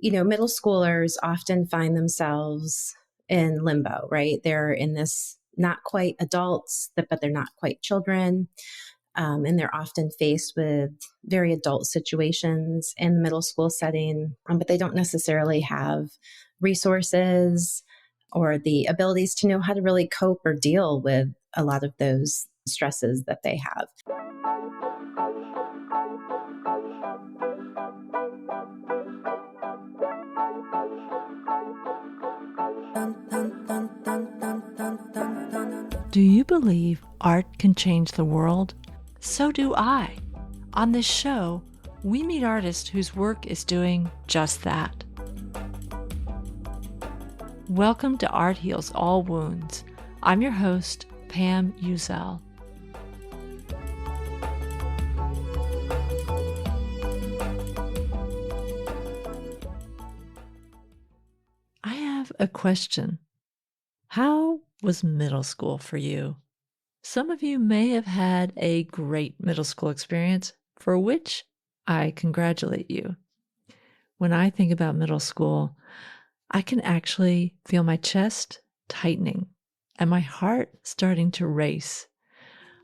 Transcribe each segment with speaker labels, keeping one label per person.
Speaker 1: Middle schoolers often find themselves in limbo, right? They're in this not quite adults, but they're not quite children. And they're often faced with very adult situations in the middle school setting, but they don't necessarily have resources or the abilities to know how to really cope or deal with a lot of those stresses that they have.
Speaker 2: Do you believe art can change the world? So do I. On this show, we meet artists whose work is doing just that. Welcome to Art Heals All Wounds. I'm your host, Pam Uzel. I have a question. How was middle school for you? Some of you may have had a great middle school experience, for which I congratulate you. When I think about middle school, I can actually feel my chest tightening and my heart starting to race.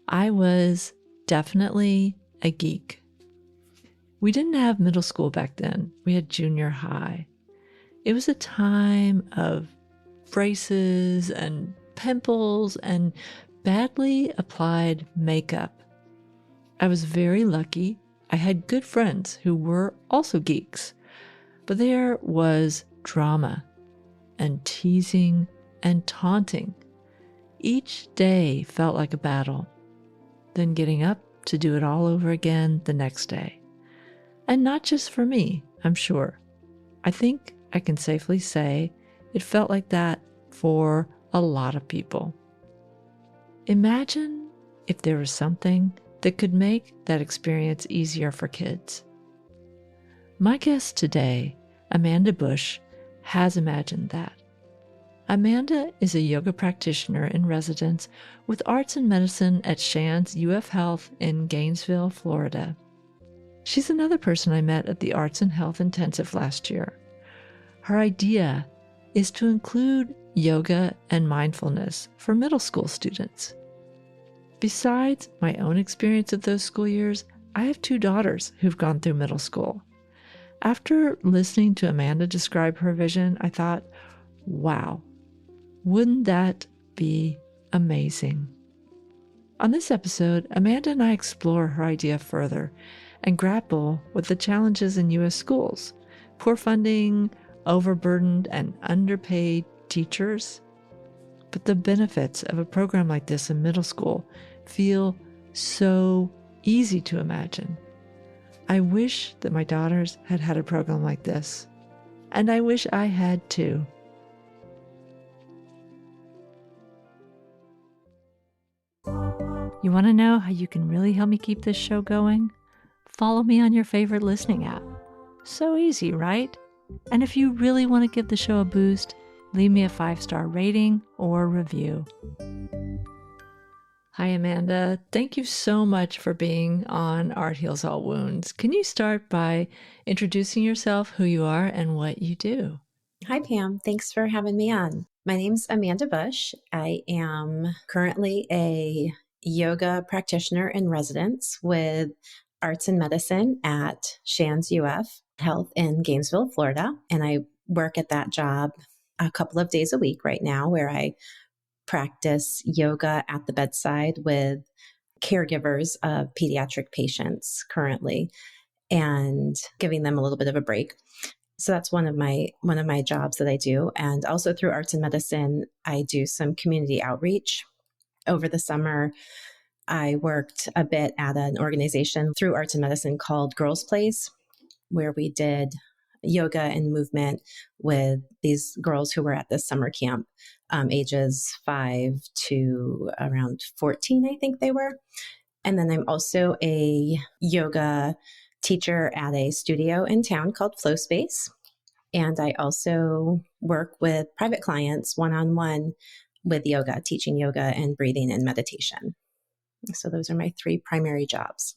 Speaker 2: I was definitely a geek. We didn't have middle school back then. We had junior high. It was a time of braces and pimples and badly applied makeup. I was very lucky. I had good friends who were also geeks, but there was drama and teasing and taunting. Each day felt like a battle, then getting up to do it all over again the next day. And not just for me, I'm sure. I think I can safely say it felt like that for a lot of people. Imagine if there was something that could make that experience easier for kids. My guest today, Amanda Bush, has imagined that. Amanda is a yoga practitioner in residence with arts and medicine at Shands UF Health in Gainesville, Florida. She's another person I met at the Arts and Health Intensive last year. Her idea is to include yoga and mindfulness for middle school students. Besides my own experience of those school years, I have two daughters who've gone through middle school. After listening to Amanda describe her vision, I thought, wow, wouldn't that be amazing? On this episode, Amanda and I explore her idea further and grapple with the challenges in U.S. schools, poor funding, overburdened and underpaid teachers. But the benefits of a program like this in middle school feel so easy to imagine. I wish that my daughters had had a program like this, and I wish I had too. You want to know how you can really help me keep this show going? Follow me on your favorite listening app. So easy, right? And if you really want to give the show a boost, leave me a 5-star rating or review. Hi, Amanda. Thank you so much for being on Art Heals All Wounds. Can you start by introducing yourself, who you are, and what you do?
Speaker 1: Hi, Pam. Thanks for having me on. My name's Amanda Bush. I am currently a yoga practitioner in residence with arts and medicine at Shands UF Health in Gainesville, Florida. And I work at that job a couple of days a week right now, where I practice yoga at the bedside with caregivers of pediatric patients currently, and giving them a little bit of a break. So that's one of my jobs that I do. And also through arts and medicine, I do some community outreach. Over the summer, I worked a bit at an organization through arts and medicine called Girls Place, where we did yoga and movement with these girls who were at this summer camp, ages 5 to around 14, I think they were. And then I'm also a yoga teacher at a studio in town called Flow Space. And I also work with private clients one-on-one with yoga, teaching yoga and breathing and meditation. So those are my 3 primary jobs.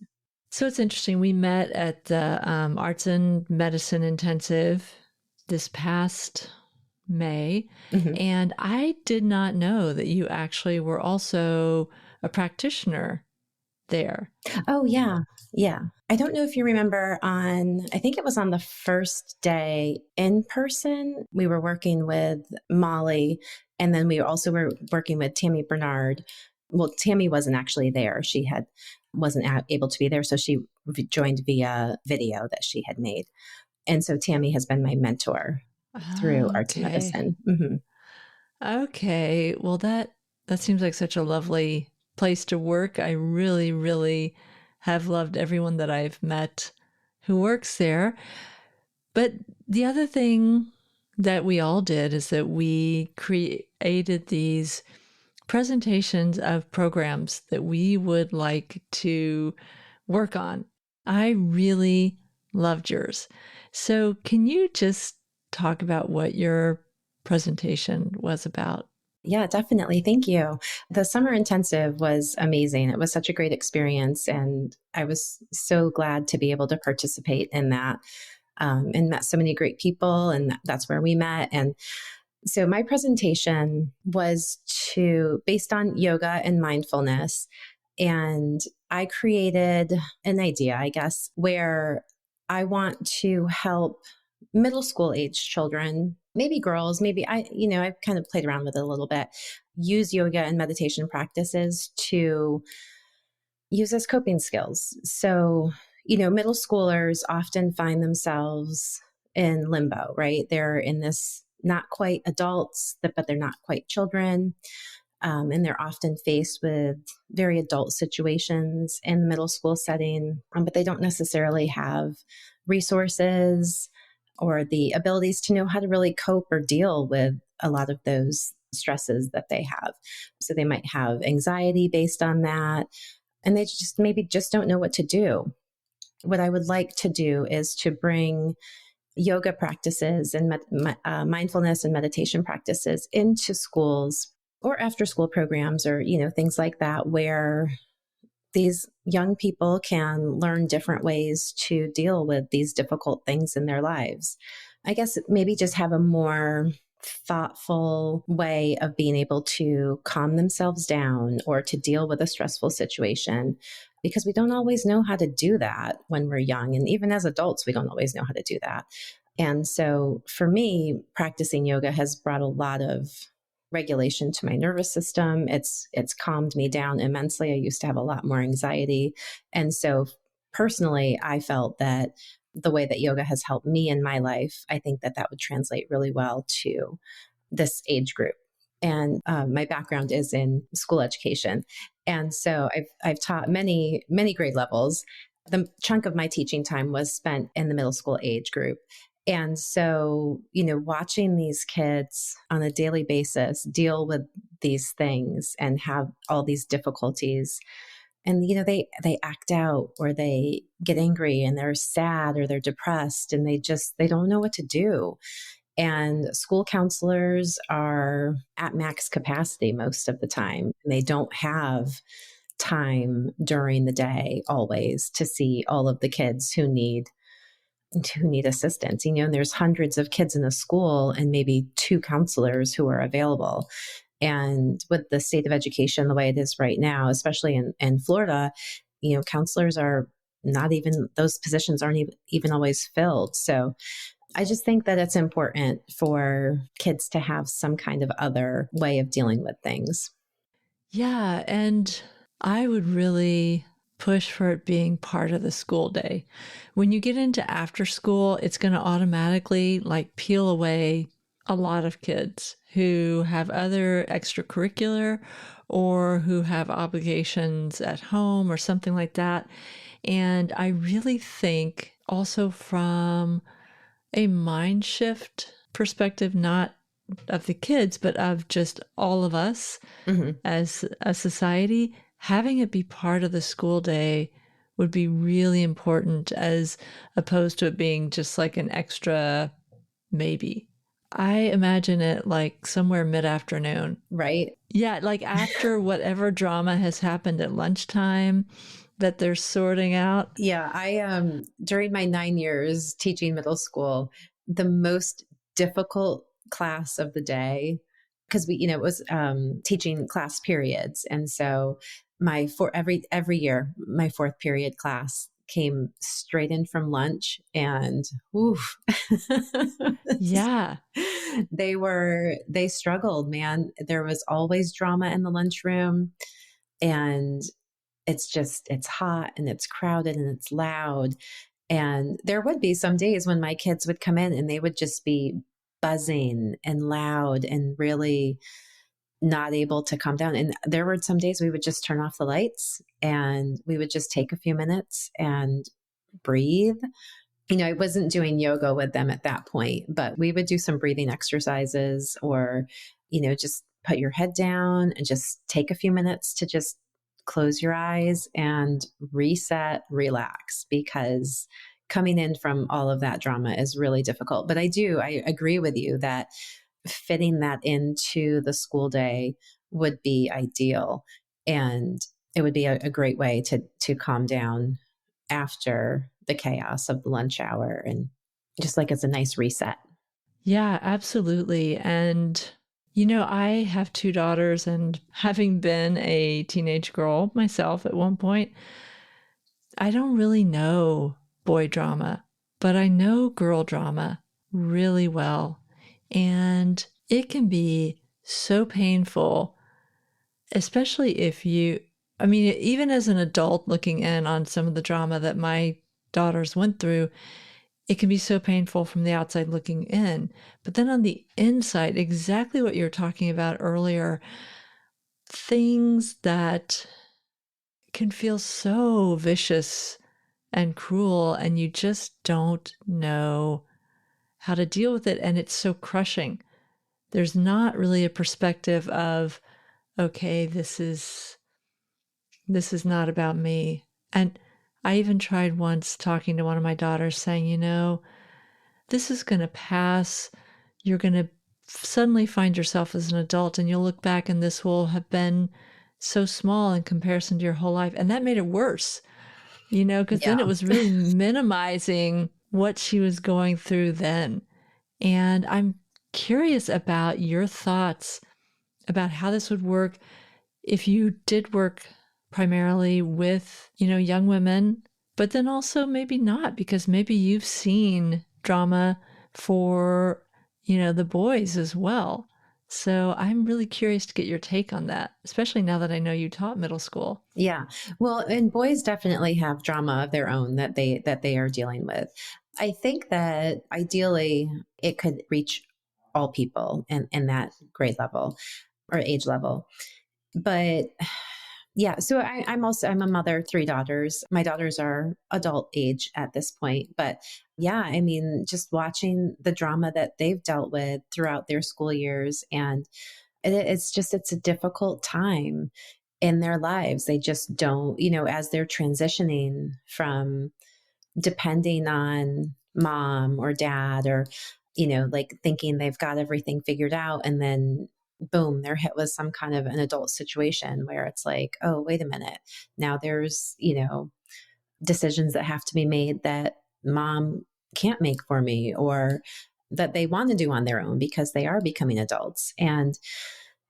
Speaker 2: So it's interesting. We met at the Arts and Medicine Intensive this past May,
Speaker 1: Mhm.
Speaker 2: and I did not know that you actually were also a practitioner there.
Speaker 1: Oh, yeah. Yeah. I don't know if you remember I think it was on the first day in person, we were working with Molly, and then we also were working with Tammy Bernard. Well, Tammy wasn't actually there. Wasn't able to be there. So she joined via video that she had made. And so Tammy has been my mentor through arts and
Speaker 2: Okay.
Speaker 1: medicine. Hmm.
Speaker 2: Okay. Well, that seems like such a lovely place to work. I really, really have loved everyone that I've met who works there. But the other thing that we all did is that we created these presentations of programs that we would like to work on. I really loved yours. So, can you just talk about what your presentation was about?
Speaker 1: Yeah, definitely. Thank you. The summer intensive was amazing. It was such a great experience. And I was so glad to be able to participate in that, and met so many great people. And that's where we met. And so my presentation was based on yoga and mindfulness. And I created an idea, I guess, where I want to help middle school age children, maybe girls, I've kind of played around with it a little bit, use yoga and meditation practices to use as coping skills. So, middle schoolers often find themselves in limbo, right? They're in this not quite adults, but they're not quite children. And they're often faced with very adult situations in the middle school setting, but they don't necessarily have resources or the abilities to know how to really cope or deal with a lot of those stresses that they have. So they might have anxiety based on that, and they just maybe just don't know what to do. What I would like to do is to bring yoga practices and mindfulness and meditation practices into schools or after school programs, or things like that, where these young people can learn different ways to deal with these difficult things in their lives. I guess maybe just have a more thoughtful way of being able to calm themselves down or to deal with a stressful situation, because we don't always know how to do that when we're young. And even as adults, we don't always know how to do that. And so for me, practicing yoga has brought a lot of regulation to my nervous system. It's calmed me down immensely. I used to have a lot more anxiety. And so personally, I felt that the way that yoga has helped me in my life, I think that would translate really well to this age group. And my background is in school education. And so I've taught many grade levels. The chunk of my teaching time was spent in the middle school age group. And so, watching these kids on a daily basis deal with these things and have all these difficulties, and they act out, or they get angry and they're sad or they're depressed, and they don't know what to do. And school counselors are at max capacity most of the time. And they don't have time during the day always to see all of the kids who need assistance. And there's hundreds of kids in a school and maybe two counselors who are available. And with the state of education the way it is right now, especially in Florida, counselors are not even, those positions aren't even always filled. So I just think that it's important for kids to have some kind of other way of dealing with things.
Speaker 2: Yeah, and I would really push for it being part of the school day. When you get into after school, it's going to automatically peel away a lot of kids who have other extracurricular or who have obligations at home or something like that. And I really think also from a mind shift perspective, not of the kids, but of just all of us as a society, having it be part of the school day would be really important, as opposed to it being just like an extra maybe. I imagine it somewhere mid-afternoon.
Speaker 1: Right?
Speaker 2: Yeah, after whatever drama has happened at lunchtime that they're sorting out.
Speaker 1: Yeah, I during my 9 years teaching middle school, the most difficult class of the day because it was teaching class periods. And so every year, my fourth period class came straight in from lunch, and oof.
Speaker 2: Yeah.
Speaker 1: They struggled, man. There was always drama in the lunchroom, and it's hot and it's crowded and it's loud. And there would be some days when my kids would come in and they would just be buzzing and loud and really not able to calm down. And there were some days we would just turn off the lights and we would just take a few minutes and breathe. I wasn't doing yoga with them at that point, but we would do some breathing exercises, or, just put your head down and just take a few minutes to just close your eyes and reset, relax, because coming in from all of that drama is really difficult. But I agree with you that fitting that into the school day would be ideal. And it would be a great way to calm down after the chaos of the lunch hour, and just like it's a nice reset.
Speaker 2: Yeah, absolutely. And, I have 2 daughters, and having been a teenage girl myself at one point, I don't really know boy drama, but I know girl drama really well. And it can be so painful, especially if even as an adult looking in on some of the drama that my daughters went through, it can be so painful from the outside looking in. But then on the inside, exactly what you were talking about earlier, things that can feel so vicious and cruel, and you just don't know how to deal with it. And it's so crushing. There's not really a perspective of, okay, this is not about me. And I even tried once talking to one of my daughters saying, this is going to pass. You're going to suddenly find yourself as an adult, and you'll look back and this will have been so small in comparison to your whole life. And that made it worse, because then it was really minimizing what she was going through then. And I'm curious about your thoughts about how this would work if you did work primarily with, young women, but then also maybe not, because maybe you've seen drama for, the boys as well. So I'm really curious to get your take on that, especially now that I know you taught middle school.
Speaker 1: Yeah. Well, and boys definitely have drama of their own that they are dealing with. I think that ideally it could reach all people in that grade level or age level. But yeah, so I'm a mother, 3 daughters. My daughters are adult age at this point, but yeah, I mean, just watching the drama that they've dealt with throughout their school years, and it's a difficult time in their lives. They just don't, as they're transitioning from depending on mom or dad, or, like thinking they've got everything figured out, and then boom, they're hit with some kind of an adult situation where it's like, oh, wait a minute. Now there's, decisions that have to be made that mom can't make for me, or that they want to do on their own because they are becoming adults. And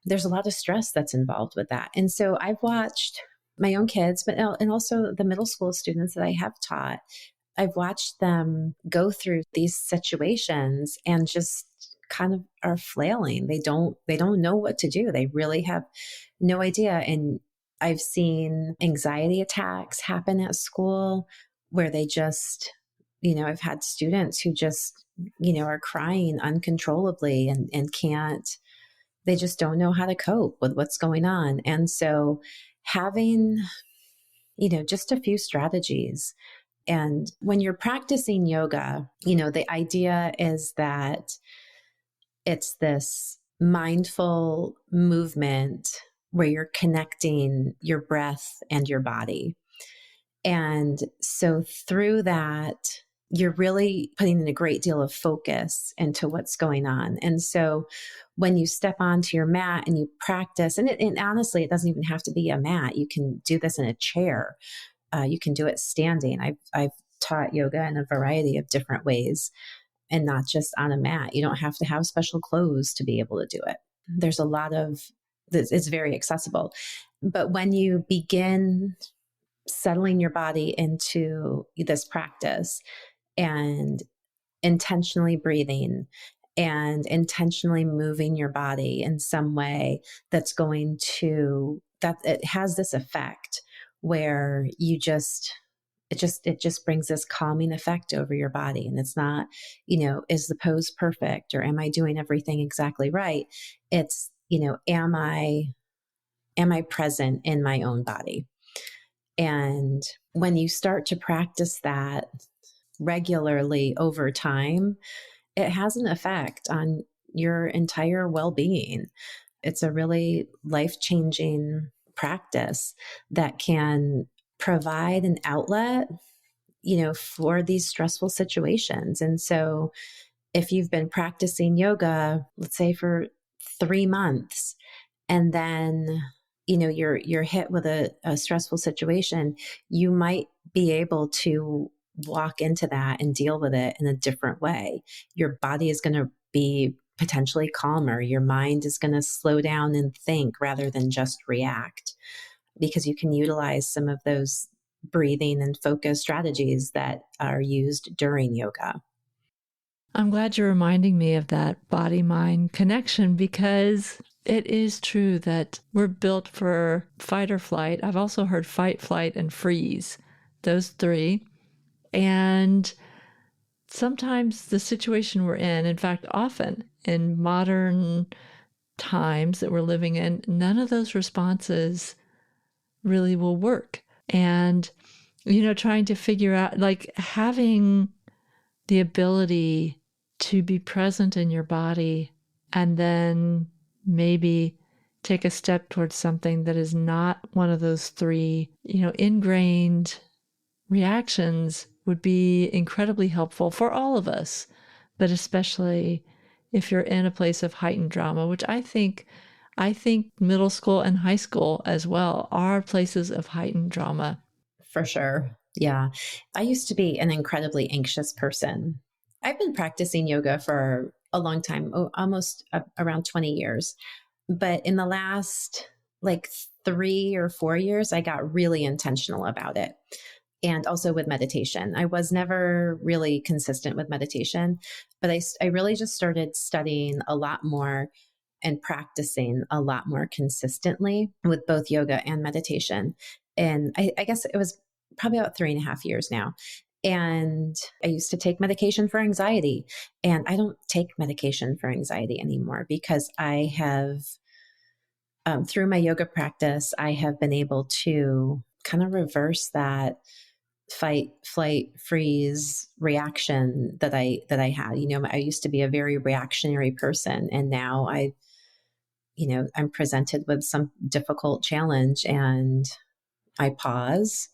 Speaker 1: there's a lot of stress that's involved with that. And so I've watched my own kids, and also the middle school students that I have taught, I've watched them go through these situations and just kind of are flailing. They don't know what to do. They really have no idea. And I've seen anxiety attacks happen at school where they just, I've had students who just, are crying uncontrollably and they just don't know how to cope with what's going on. And so having, just a few strategies. And when you're practicing yoga, the idea is that it's this mindful movement where you're connecting your breath and your body. And so through that, you're really putting in a great deal of focus into what's going on. And so when you step onto your mat and you practice, and honestly, it doesn't even have to be a mat. You can do this in a chair. You can do it standing. I've taught yoga in a variety of different ways. and not just on a mat. You don't have to have special clothes to be able to do it. There's a lot of, it's very accessible. But when you begin settling your body into this practice and intentionally breathing and intentionally moving your body in some way that's going to, that it has this effect where you just, it just brings this calming effect over your body. And it's not, is the pose perfect, or am I doing everything exactly right? It's, am I present in my own body? And when you start to practice that regularly over time, it has an effect on your entire well-being. It's a really life-changing practice that can provide an outlet, for these stressful situations. And so if you've been practicing yoga, let's say for 3 months, and then you're hit with a stressful situation, you might be able to walk into that and deal with it in a different way. Your body is going to be potentially calmer. Your mind is going to slow down and think rather than just react, because you can utilize some of those breathing and focus strategies that are used during yoga.
Speaker 2: I'm glad you're reminding me of that body-mind connection, because it is true that we're built for fight or flight. I've also heard fight, flight, and freeze, those three. And sometimes the situation we're in fact, often in modern times that we're living in, none of those responses really will work. And, trying to figure out, like, having the ability to be present in your body and then maybe take a step towards something that is not one of those three, ingrained reactions would be incredibly helpful for all of us, but especially if you're in a place of heightened drama, which I think middle school and high school as well are places of heightened drama.
Speaker 1: For sure. Yeah. I used to be an incredibly anxious person. I've been practicing yoga for a long time, almost around 20 years. But in the last 3 or 4 years, I got really intentional about it. And also with meditation. I was never really consistent with meditation, but I really just started studying a lot more and practicing a lot more consistently with both yoga and meditation. And I guess it was probably about 3.5 years now. And I used to take medication for anxiety, and I don't take medication for anxiety anymore, because I have, through my yoga practice, I have been able to kind of reverse that fight, flight, freeze reaction that I had. I used to be a very reactionary person, and now I'm presented with some difficult challenge, and I pause,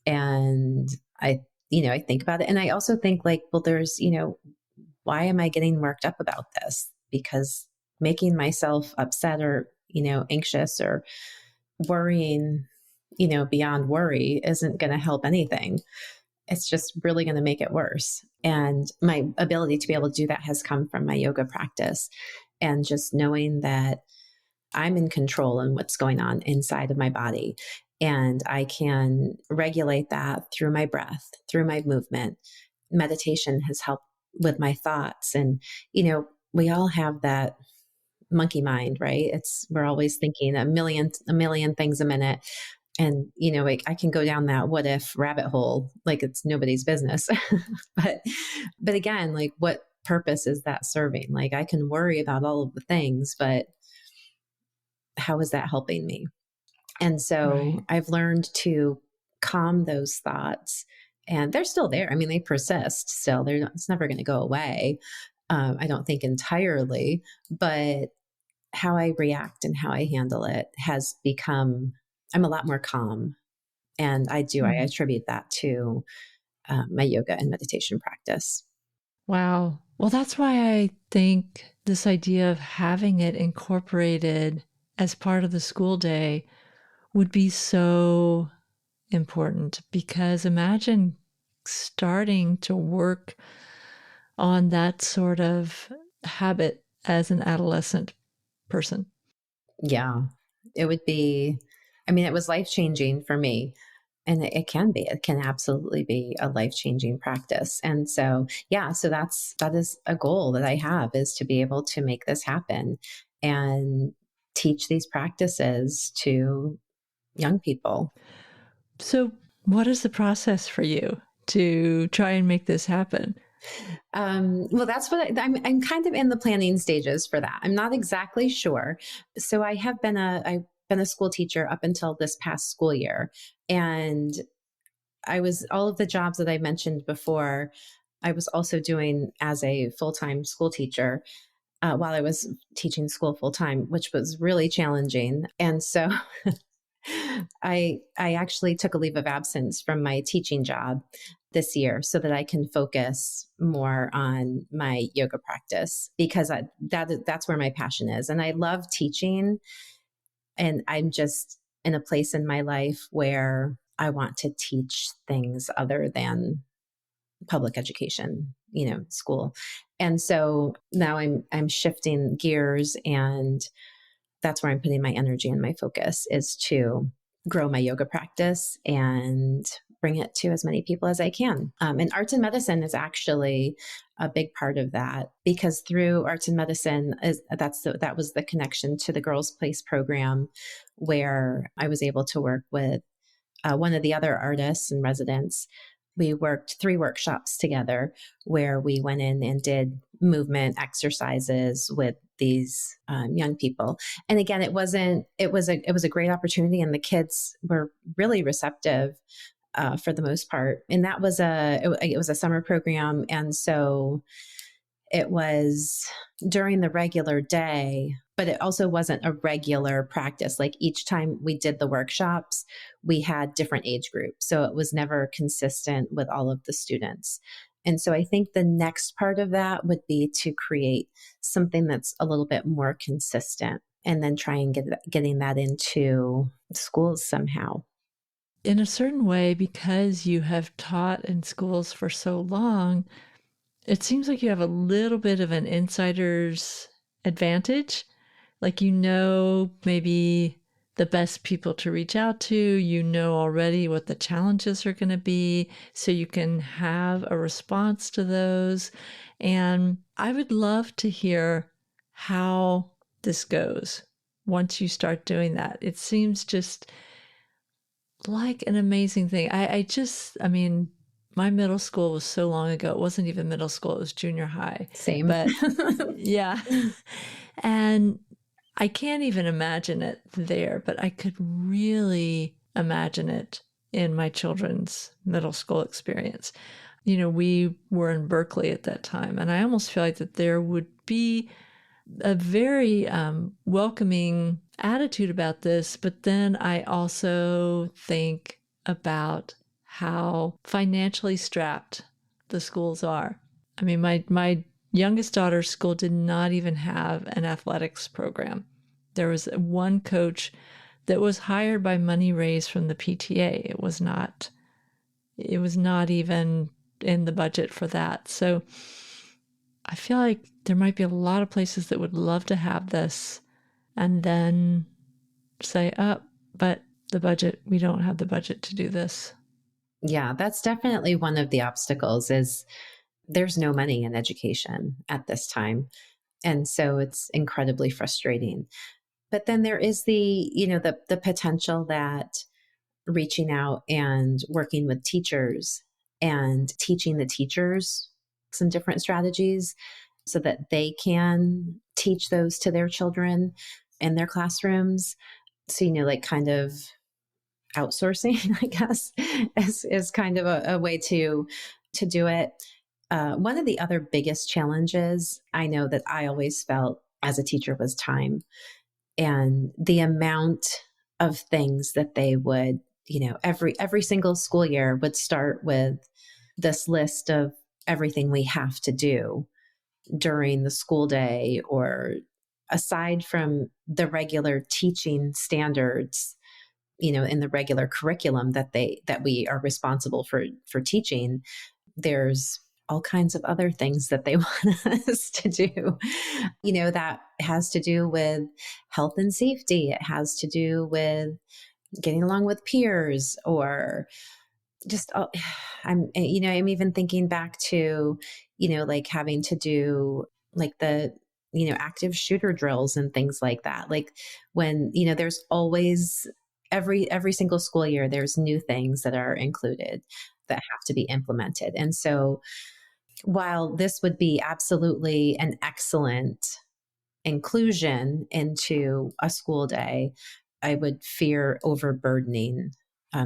Speaker 1: and I think about it. And I also think, well, there's, why am I getting worked up about this? Because making myself upset or, anxious or worrying, beyond worry isn't going to help anything. It's just really going to make it worse. And my ability to be able to do that has come from my yoga practice, and just knowing that I'm in control in what's going on inside of my body. And I can regulate that through my breath, through my movement. Meditation has helped with my thoughts. And, we all have that monkey mind, right? We're always thinking a million things a minute. And, I can go down that what if rabbit hole, like it's nobody's business. but again, what purpose is that serving? I can worry about all of the things, but how is that helping me? And so
Speaker 2: Right.
Speaker 1: I've learned to calm those thoughts, and they're still there. I mean, they persist still. It's never going to go away. I don't think entirely, but how I react and how I handle it has become, I'm a lot more calm. And I attribute that to my yoga and meditation practice.
Speaker 2: Wow. Well, that's why I think this idea of having it incorporated as part of the school day would be so important, because imagine starting to work on that sort of habit as an adolescent person?
Speaker 1: Yeah, it would be, I mean, it was life changing for me. And it can be, it can absolutely be a life changing practice. And so, yeah, so that is a goal that I have, is to be able to make this happen and teach these practices to young people.
Speaker 2: So, what is the process for you to try and make this happen?
Speaker 1: Well, that's what I'm kind of in the planning stages for that. I'm not exactly sure. So I've been a school teacher up until this past school year. And I was, all of the jobs that I mentioned before, I was also doing as a full-time school teacher while I was teaching school full-time, which was really challenging. And so I actually took a leave of absence from my teaching job this year so that I can focus more on my yoga practice, because that's where my passion is. And I love teaching, and I'm just in a place in my life where I want to teach things other than public education, school. And so now I'm shifting gears, and that's where I'm putting my energy and my focus, is to grow my yoga practice and bring it to as many people as I can. And arts and medicine is actually a big part of that, because through arts and medicine, that was the connection to the Girls Place program, where I was able to work with one of the other artists and residents. We worked 3 workshops together where we went in and did movement exercises with these young people. And again, it was a great opportunity, and the kids were really receptive for the most part. And that was it was a summer program, and so it was during the regular day, but it also wasn't a regular practice. Like each time we did the workshops, we had different age groups. So it was never consistent with all of the students. And so I think the next part of that would be to create something that's a little bit more consistent, and then try and getting that into schools somehow.
Speaker 2: In a certain way, because you have taught in schools for so long, it seems like you have a little bit of an insider's advantage. Like, maybe the best people to reach out to, already what the challenges are going to be, so you can have a response to those. And I would love to hear how this goes once you start doing that. It seems just like an amazing thing. I mean, my middle school was so long ago. It wasn't even middle school, it was junior high.
Speaker 1: Same.
Speaker 2: But yeah. And I can't even imagine it there, but I could really imagine it in my children's middle school experience. We were in Berkeley at that time, and I almost feel like that there would be a very welcoming attitude about this. But then I also think about how financially strapped the schools are. I mean, my youngest daughter's school did not even have an athletics program. There was one coach that was hired by money raised from the PTA. It was not even in the budget for that. So I feel like there might be a lot of places that would love to have this, and then say, oh, but the budget, we don't have the budget to do this.
Speaker 1: Yeah, that's definitely one of the obstacles, is there's no money in education at this time. And so it's incredibly frustrating. But then there is the potential that reaching out and working with teachers and teaching the teachers some different strategies so that they can teach those to their children in their classrooms. So, like kind of outsourcing, I guess, is kind of a way to do it. One of the other biggest challenges I know that I always felt as a teacher was time, and the amount of things that they would, every single school year would start with this list of everything we have to do during the school day, or aside from the regular teaching standards, in the regular curriculum that we are responsible for teaching. There's all kinds of other things that they want us to do. That has to do with health and safety. It has to do with getting along with peers, or just, I'm even thinking back to, like having to do like the, active shooter drills and things like that. Like when, there's always every single school year, there's new things that are included that have to be implemented. And so while this would be absolutely an excellent inclusion into a school day, I would fear overburdening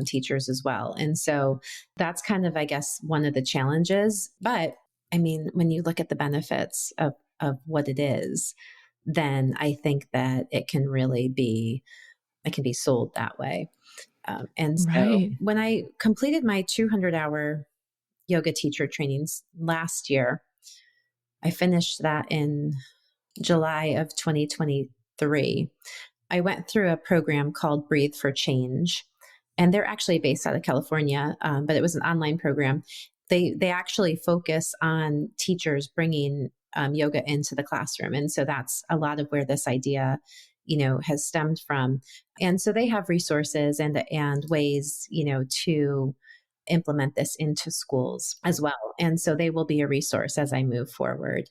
Speaker 1: teachers as well. And so that's kind of, I guess, one of the challenges. But I mean, when you look at the benefits of what it is, then I think that it can be sold that way. And so
Speaker 2: Right.
Speaker 1: when I completed my 200-hour yoga teacher trainings last year, I finished that in July of 2023. I went through a program called Breathe for Change, and they're actually based out of California, but it was an online program. They actually focus on teachers bringing yoga into the classroom, and so that's a lot of where this idea, has stemmed from. And so they have resources and ways, to implement this into schools as well. And so they will be a resource as I move forward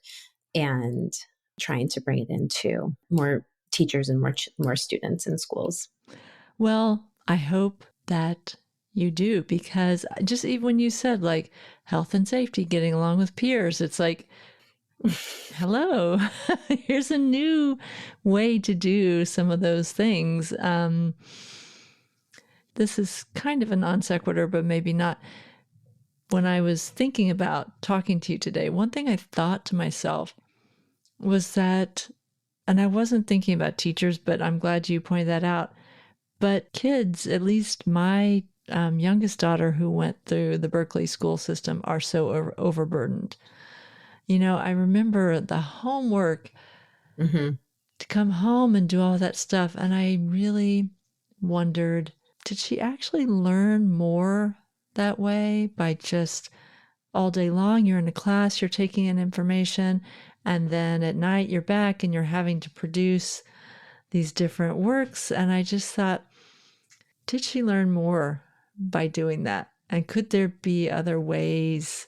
Speaker 1: and trying to bring it into more teachers and more students in schools.
Speaker 2: Well, I hope that you do, because just even when you said like health and safety, getting along with peers, it's like, hello, here's a new way to do some of those things. This is kind of a non sequitur, but maybe not. When I was thinking about talking to you today, one thing I thought to myself was that, and I wasn't thinking about teachers, but I'm glad you pointed that out. But kids, at least my youngest daughter who went through the Berkeley school system, are so overburdened. I remember the homework
Speaker 1: Mm-hmm.
Speaker 2: to come home and do all that stuff. And I really wondered, did she actually learn more that way by just all day long? You're in a class, you're taking in information, and then at night you're back and you're having to produce these different works. And I just thought, did she learn more by doing that? And could there be other ways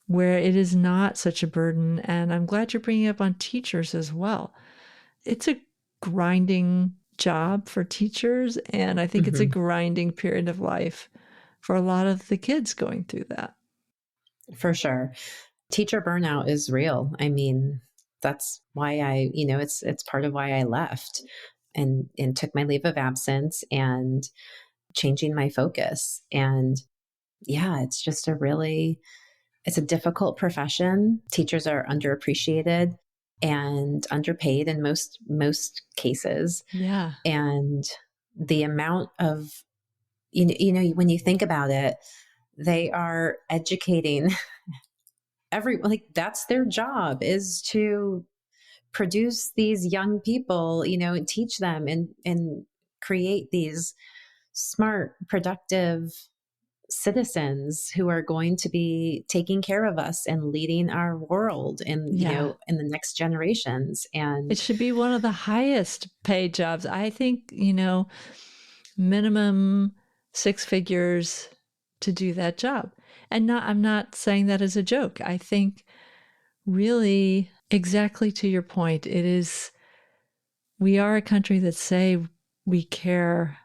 Speaker 2: where it is not such a burden? And I'm glad you're bringing up on teachers as well. It's a grinding job for teachers, and I think it's a
Speaker 1: Mm-hmm.
Speaker 2: grinding period of life for a lot of the kids going through that.
Speaker 1: For sure. Teacher burnout is real. I mean, that's why it's part of why I left and took my leave of absence and changing my focus. And yeah, it's just it's a difficult profession. Teachers are underappreciated and underpaid in most cases.
Speaker 2: Yeah.
Speaker 1: And the amount of, when you think about it, they are educating that's their job, is to produce these young people, and teach them and create these smart, productive citizens who are going to be taking care of us and leading our world in,
Speaker 2: Yeah.
Speaker 1: in the next generations.
Speaker 2: It
Speaker 1: And
Speaker 2: should be one of the highest paid jobs. I think, minimum six figures to do that job. And I'm not saying that as a joke. I think really exactly to your point, we are a country that say we care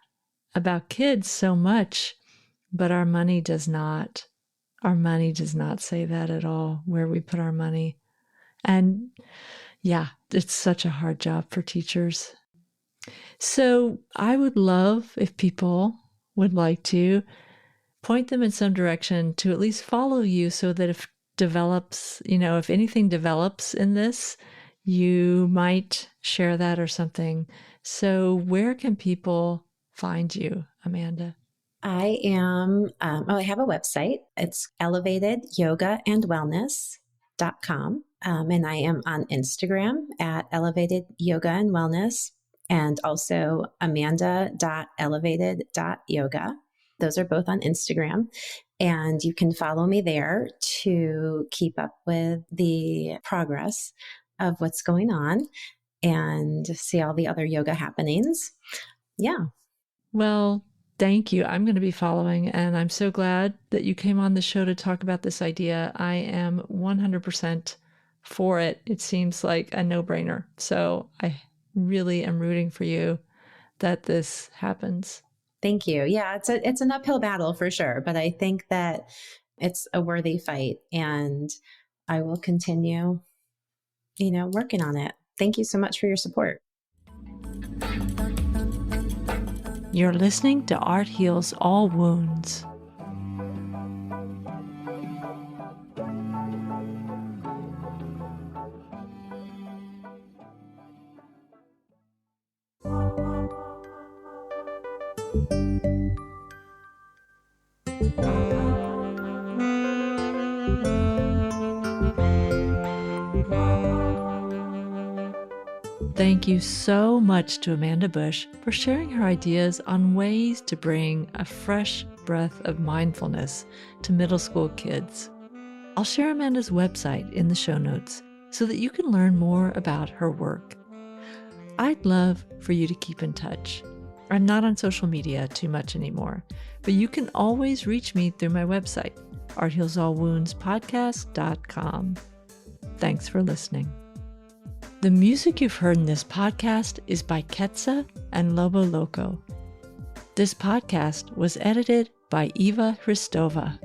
Speaker 2: about kids so much, but our money does not. Our money does not say that at all, where we put our money. And yeah, it's such a hard job for teachers. So I would love if people would like to point them in some direction to at least follow you, so that if anything develops in this, you might share that or something. So where can people find you, Amanda?
Speaker 1: I am, I have a website. It's elevatedyogaandwellness.com. And I am on Instagram at elevated yoga and wellness, and also amanda.elevated.yoga. Those are both on Instagram. And you can follow me there to keep up with the progress of what's going on and see all the other yoga happenings. Yeah.
Speaker 2: Well, thank you. I'm going to be following, and I'm so glad that you came on the show to talk about this idea. I am 100% for it. It seems like a no-brainer. So I really am rooting for you that this happens.
Speaker 1: Thank you. Yeah, it's an uphill battle for sure, but I think that it's a worthy fight, and I will continue, working on it. Thank you so much for your support.
Speaker 2: You're listening to Art Heals All Wounds. Thank you so much to Amanda Bush for sharing her ideas on ways to bring a fresh breath of mindfulness to middle school kids. I'll share Amanda's website in the show notes so that you can learn more about her work. I'd love for you to keep in touch. I'm not on social media too much anymore, but you can always reach me through my website, arthealsallwoundspodcast.com. Thanks for listening. The music you've heard in this podcast is by Ketsa and Lobo Loco. This podcast was edited by Eva Hristova.